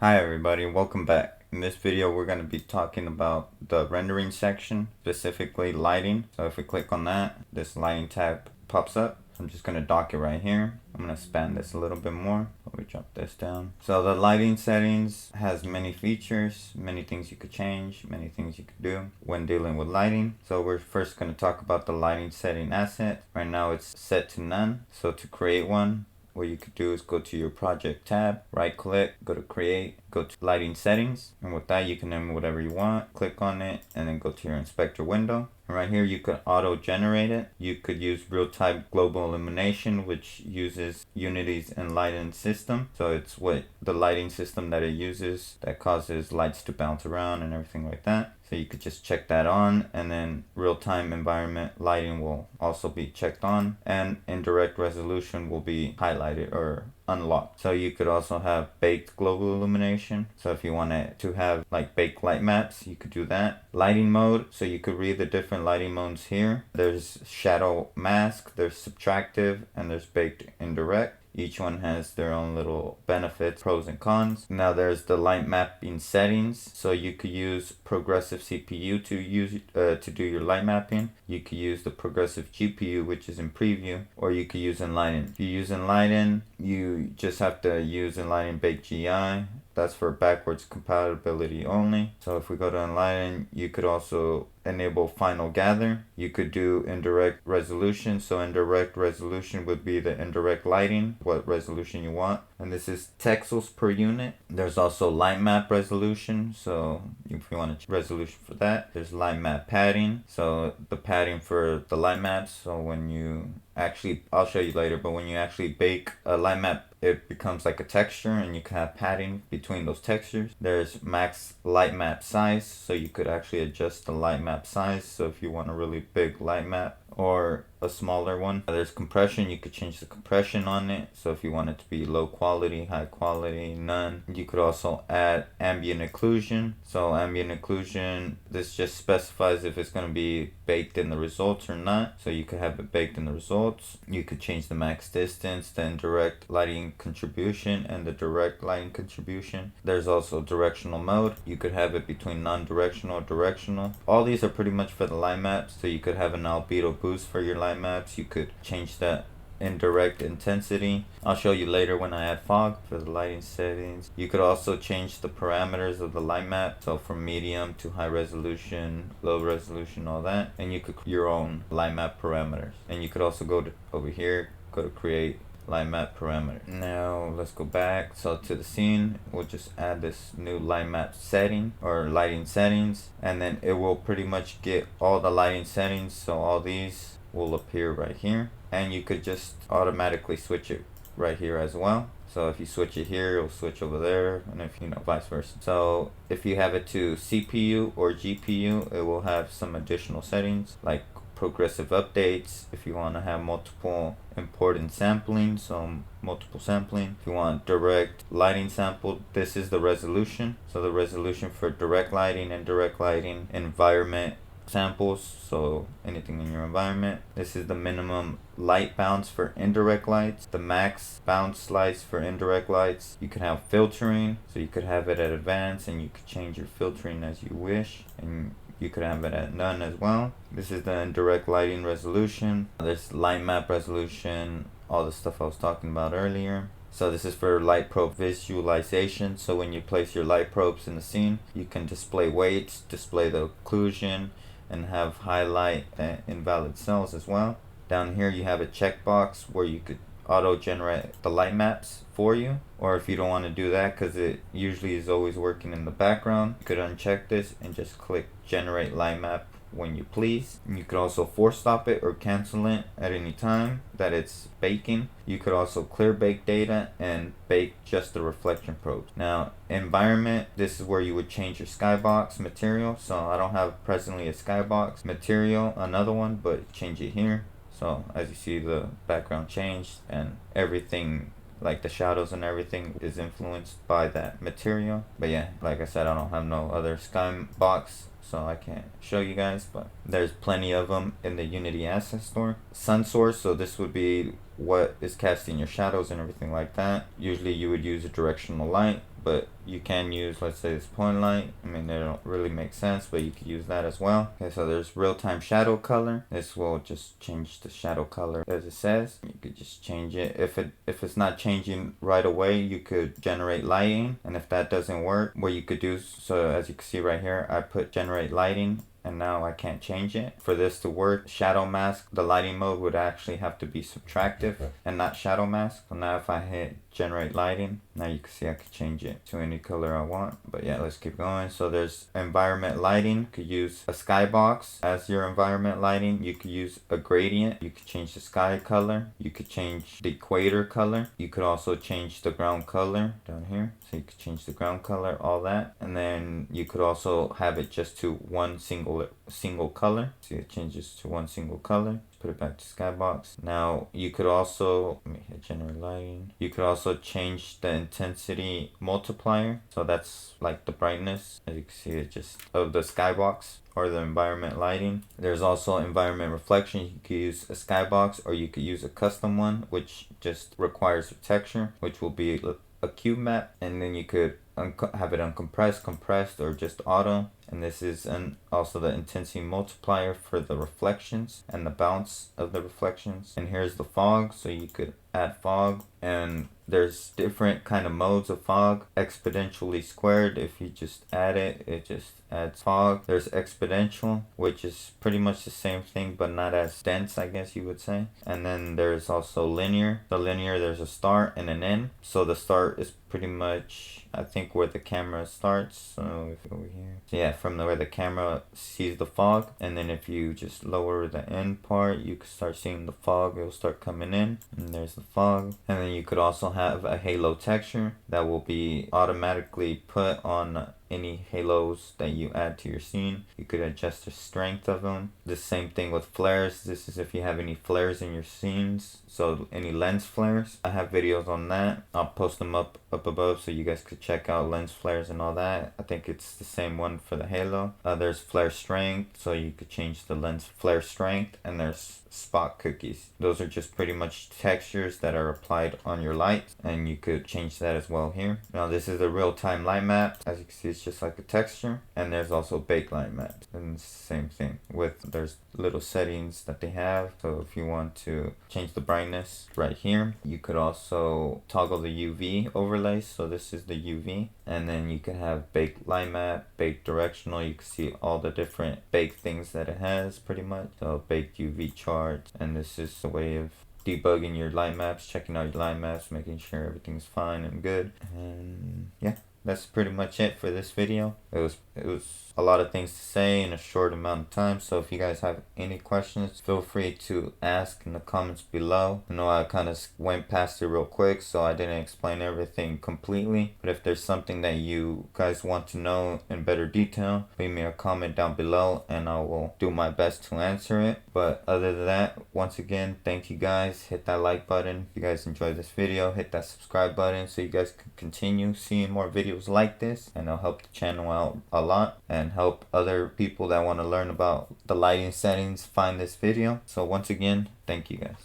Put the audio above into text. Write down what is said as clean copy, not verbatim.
Hi everybody, welcome back. In this video we're going to be talking about the rendering section, specifically lighting. So if we click on that, this lighting tab pops up. I'm just going to dock it right here. I'm going to expand this a little bit more. We drop this down. So the lighting settings has many features, many things you could change, many things you could do when dealing with lighting. So we're first going to talk about the lighting setting asset. Right now it's set to none. So to create one, what you could do is go to your project tab, right click, go to create, go to lighting settings, and with that you can name whatever you want, click on it, and then go to your inspector window. And right here you could auto generate it. You could use real-time global illumination, which uses Unity's lighting system. So it's what the lighting system that it uses that causes lights to bounce around and everything like that. So you could just check that on, and then real-time environment lighting will also be checked on, and indirect resolution will be highlighted or unlocked. So you could also have baked global illumination. So if you wanted to have like baked light maps, you could do that. Lighting mode, so you could read the different lighting modes here. There's shadow mask, there's subtractive, and there's baked indirect. Each one has their own little benefits, pros and cons. Now there's the light mapping settings. So you could use progressive CPU to do your light mapping. You could use the progressive GPU, which is in preview, or you could use Enlighten. If you use Enlighten, you just have to use Enlighten Bake GI. That's for backwards compatibility only. So if we go to Enlighten, you could also enable final gather. You could do indirect resolution. So indirect resolution would be the indirect lighting, what resolution you want. And this is pixels per unit. There's also light map resolution. So if you want a resolution for that, there's light map padding. So the padding for the light maps. So when you actually, I'll show you later, but when you actually bake a light map, it becomes like a texture, and you can have padding between those textures. There's max light map size, so you could actually adjust the light map size. So if you want a really big light map or a smaller one. There's compression, you could change the compression on it. So if you want it to be low quality, high quality, none. You could also add ambient occlusion. So ambient occlusion, this just specifies if it's going to be baked in the results or not. So you could have it baked in the results. You could change the max distance, the indirect lighting contribution, and the direct lighting contribution. There's also directional mode. You could have it between non-directional or directional. All these are pretty much for the light maps. So you could have an albedo boost for your light maps. You could change that indirect intensity. I'll show you later when I add fog for the lighting settings. You could also change the parameters of the light map, so from medium to high resolution, low resolution, all that. And you could create your own light map parameters. And you could also go to over here, go to create light map parameter. Now let's go back. So to the scene, we'll just add this new light map setting or lighting settings, and then it will pretty much get all the lighting settings. So all these will appear right here, and you could just automatically switch it right here as well. So if you switch it here, it'll switch over there, and if vice versa. So if you have it to CPU or GPU, it will have some additional settings like progressive updates. If you want to have multiple important sampling, so multiple sampling. If you want direct lighting sample, this is the resolution. So the resolution for direct lighting and indirect lighting, environment samples, so anything in your environment. This is the minimum light bounce for indirect lights, the max bounce slice for indirect lights. You can have filtering, so you could have it at advanced, and you could change your filtering as you wish, and you could have it at none as well. This is the indirect lighting resolution. There's light map resolution, all the stuff I was talking about earlier. So this is for light probe visualization. So when you place your light probes in the scene, you can display weights, display the occlusion, and have highlight invalid cells as well. Down here you have a checkbox where you could auto generate the light maps for you, or if you don't want to do that because it usually is always working in the background, you could uncheck this and just click generate light map when you please. You could also force stop it or cancel it at any time that it's baking. You could also clear bake data and bake just the reflection probes. Now environment, this is where you would change your skybox material. So I don't have presently a skybox material, another one, but change it here. So as you see, the background changed, and everything like the shadows and everything is influenced by that material. But yeah, like I said, I don't have no other skybox, so I can't show you guys, but there's plenty of them in the Unity asset store. Sun source, so this would be what is casting your shadows and everything like that. Usually you would use a directional light. but you can use, let's say, this point light. I mean, they don't really make sense, but you could use that as well. Okay, so there's real-time shadow color. This will just change the shadow color as it says. You could just change it. If it's not changing right away, you could generate lighting, and if that doesn't work, what you could do, so as you can see right here, I put generate lighting, and now I can't change it. For this to work, shadow mask, the lighting mode would actually have to be subtractive and not shadow mask. So now if I hit generate lighting, now you can see I could change it to any color I want. But yeah, let's keep going. So there's environment lighting. You could use a skybox as your environment lighting. You could use a gradient. You could change the sky color. You could change the equator color. You could also change the ground color down here. So you could change the ground color, all that. And then you could also have it just to one single color. See, it changes to one single color. Put it back to skybox. Now you could also, let me hit generate lighting. You could also change the intensity multiplier. So that's like the brightness, as you can see, it just of the skybox or the environment lighting. There's also environment reflection. You could use a skybox, or you could use a custom one, which just requires a texture, which will be a cube map, and then you could have it uncompressed, compressed, or just auto. And this is also the intensity multiplier for the reflections and the bounce of the reflections. And here's the fog, so you could add fog, and there's different kind of modes of fog. Exponentially squared, if you just add it, it just adds fog. There's exponential, which is pretty much the same thing but not as dense, I guess you would say. And then there's also linear. The linear, there's a start and an end. So the start is pretty much, I think, where the camera starts. So if over here, so yeah, from where the camera sees the fog, and then if you just lower the end part, you can start seeing the fog. It will start coming in, and there's the fog. And then you could also have a halo texture that will be automatically put on any halos that you add to your scene. You could adjust the strength of them. The same thing with flares. This is if you have any flares in your scenes, so any lens flares. I have videos on that. I'll post them up above so you guys could check out lens flares and all that. I think it's the same one for the halo. There's flare strength, so you could change the lens flare strength. And there's spot cookies. Those are just pretty much textures that are applied on your light, and you could change that as well here. Now this is a real-time light map. As you can see, it's just like a texture. And there's also bake light map, and it's the same thing with, there's little settings that they have. So if you want to change the brightness right here, you could also toggle the UV overlays. So this is the UV, and then you can have bake light map, bake directional. You can see all the different bake things that it has pretty much. So bake UV chart, and this is a way of debugging your light maps, checking out your light maps, making sure everything's fine and good. And yeah, that's pretty much it for this video. It was a lot of things to say in a short amount of time, so if you guys have any questions, feel free to ask in the comments below. I know I kind of went past it real quick, so I didn't explain everything completely, but if there's something that you guys want to know in better detail, leave me a comment down below and I will do my best to answer it. But other than that, once again, thank you guys. Hit that like button if you guys enjoyed this video. Hit that subscribe button so you guys can continue seeing more videos like this, and it'll help the channel out a lot and help other people that want to learn about the lighting settings find this video. So once again, thank you guys.